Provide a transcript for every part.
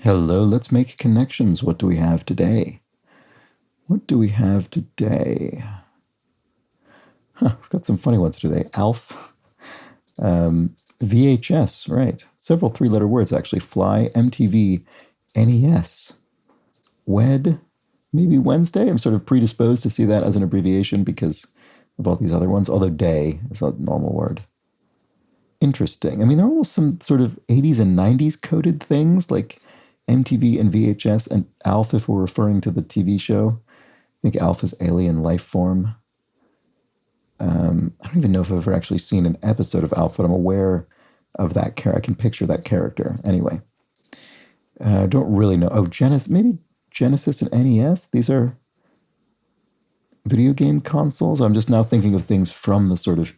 Hello, let's make connections. What do we have today? What do we have today? We've got some funny ones today. ALF, VHS, right. Several three-letter words, actually. Fly, MTV, NES, WED, maybe Wednesday. I'm sort of predisposed to see that as an abbreviation because of all these other ones, although day is a normal word. Interesting. I mean, there are almost some sort of 80s and 90s coded things like MTV and VHS and ALF if we're referring to the TV show. I think ALF is alien life form. I don't even know if I've ever actually seen an episode of ALF, but I'm aware of that character. I can picture that character. Anyway, I don't really know. Oh, maybe Genesis and NES? These are video game consoles? I'm just now thinking of things from the sort of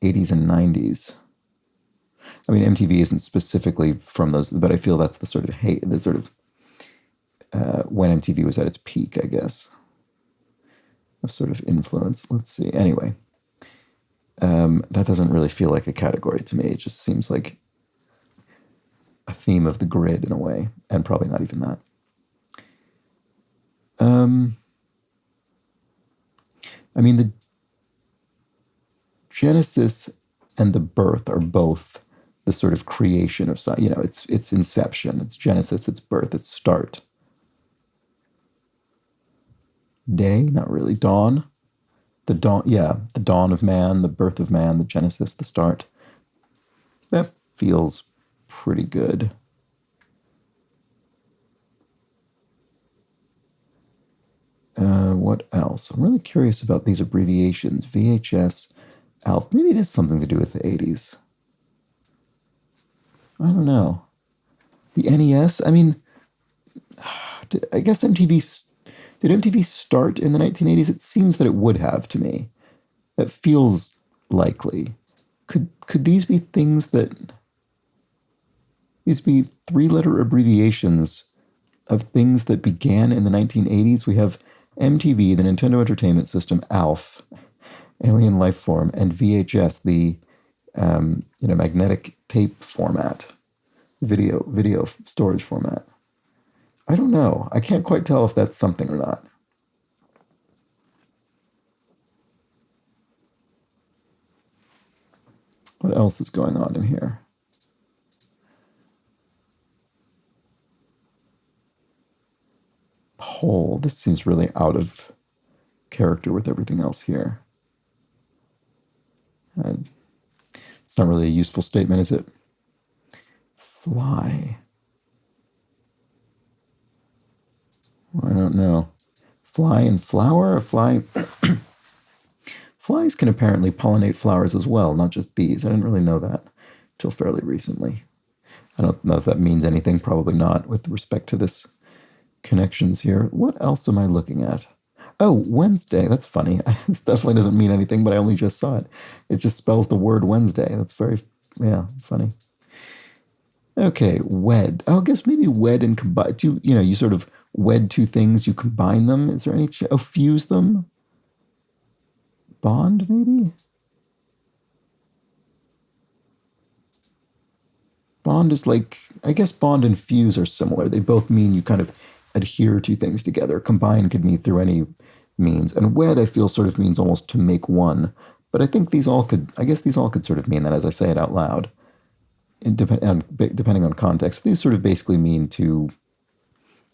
80s and 90s. I mean, MTV isn't specifically from those, but I feel that's the sort of when MTV was at its peak, I guess, of sort of influence. Let's see. Anyway, that doesn't really feel like a category to me. It just seems like a theme of the grid in a way, and probably not even that. I mean, the Genesis and the birth are both the sort of creation of, it's inception, it's Genesis, it's birth, it's start. Day, not really. Dawn, the dawn of man, the birth of man, the Genesis, the start. That feels pretty good. What else? I'm really curious about these abbreviations. VHS, ALF. Maybe it is something to do with the 80s. I don't know. The NES, I mean, I guess did MTV start in the 1980s? It seems that it would have to me. That feels likely. Could these be things these be three-letter abbreviations of things that began in the 1980s? We have MTV, the Nintendo Entertainment System, ALF, Alien Life Form, and VHS, the magnetic tape format, video storage format. I don't know. I can't quite tell if that's something or not. What else is going on in here? Pole. This seems really out of character with everything else here. It's not really a useful statement, is it? Fly. I don't know. Fly and flower? Flies can apparently pollinate flowers as well, not just bees. I didn't really know that until fairly recently. I don't know if that means anything. Probably not with respect to this connections here. What else am I looking at? Oh, Wednesday. That's funny. This definitely doesn't mean anything, but I only just saw it. It just spells the word Wednesday. That's very, funny. Okay, wed. Oh, I guess maybe wed and combine. You sort of wed two things, you combine them. Is there any, fuse them? Bond, maybe? Bond is like, I guess bond and fuse are similar. They both mean you kind of adhere to things together. Combine could mean through any means. And wed, I feel, sort of means almost to make one. But I think these all could sort of mean that as I say it out loud. Depending on context, these sort of basically mean to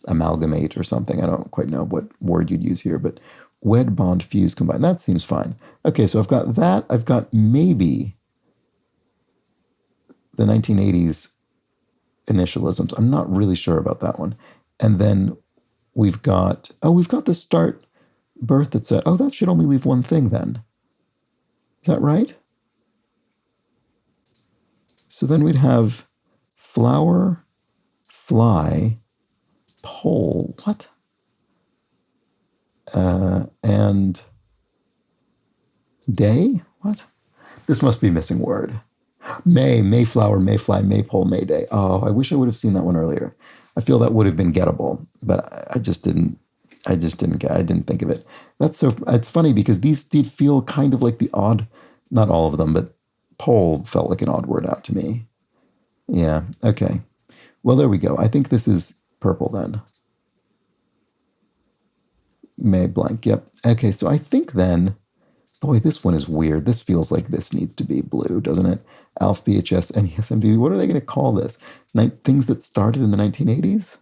amalgamate or something. I don't quite know what word you'd use here, but wed, bond, fuse, combine. That seems fine. Okay, so I've got that. I've got maybe the 1980s initialisms. I'm not really sure about that one. And then we've got the start birth that said, that should only leave one thing then. Is that right? So then we'd have flower, fly, pole. What? And day? What? This must be a missing word. Mayflower, mayfly, maypole, mayday. Oh, I wish I would have seen that one earlier. I feel that would have been gettable, but I just didn't think of it. It's funny because these did feel kind of like the odd, not all of them, but pole felt like an odd word out to me. Yeah, okay. Well, there we go. I think this is purple then. May blank. Yep. Okay, so I think then, boy, this one is weird. This feels like this needs to be blue, doesn't it? Alf, VHS, NES, MTV. What are they going to call this? Things that started in the 1980s?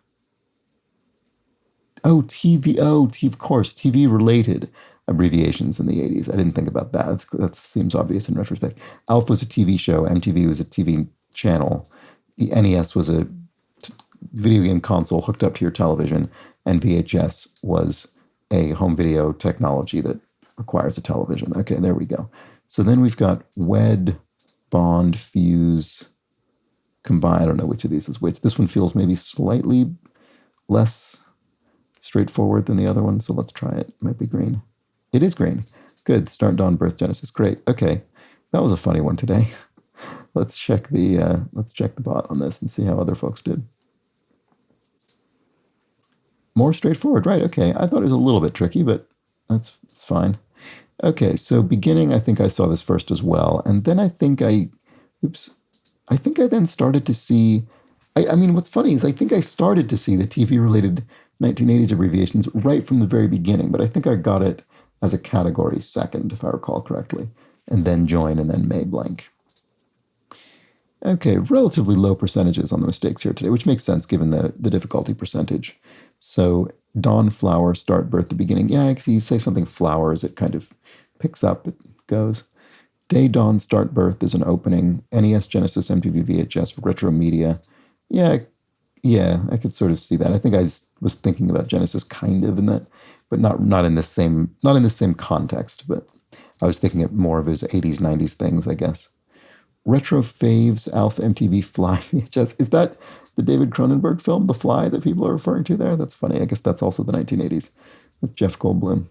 Oh, TV. Oh, of course, TV related abbreviations in the 80s. I didn't think about that. That seems obvious in retrospect. Alf was a TV show. MTV was a TV channel. The NES was a video game console hooked up to your television, and VHS was a home video technology that requires a television. Okay, there we go. So then we've got wed, bond, fuse, combine. I don't know which of these is which. This one feels maybe slightly less straightforward than the other one, so let's try it. It might be green. It is green. Good. Start, dawn, birth, genesis. Great. Okay, that was a funny one today. Let's check the bot on this and see how other folks did. More straightforward, right? Okay, I thought it was a little bit tricky, but that's fine. Okay, so beginning, I think I saw this first as well, and then I think I then started to see. I mean, what's funny is I think I started to see the TV-related 1980s abbreviations right from the very beginning, but I think I got it as a category second, if I recall correctly, and then join and then May blank. Okay, relatively low percentages on the mistakes here today, which makes sense given the difficulty percentage. So dawn, flower, start, birth, the beginning. Yeah, I see you say something flowers, it kind of picks up, it goes. Day, dawn, start, birth is an opening. NES, Genesis, MTV, VHS, retro media. Yeah, I could sort of see that. I think I was thinking about Genesis kind of in that, but not in the same context. But I was thinking of more of his 80s, 90s things, I guess. Retro faves, Alpha, MTV, Fly, VHS. Is that the David Cronenberg film, The Fly, that people are referring to there? That's funny. I guess that's also the 1980s with Jeff Goldblum.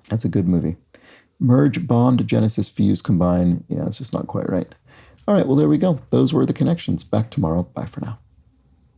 That's a good movie. Merge, bond, Genesis, fuse, combine. Yeah, it's just not quite right. All right, well, there we go. Those were the connections. Back tomorrow. Bye for now.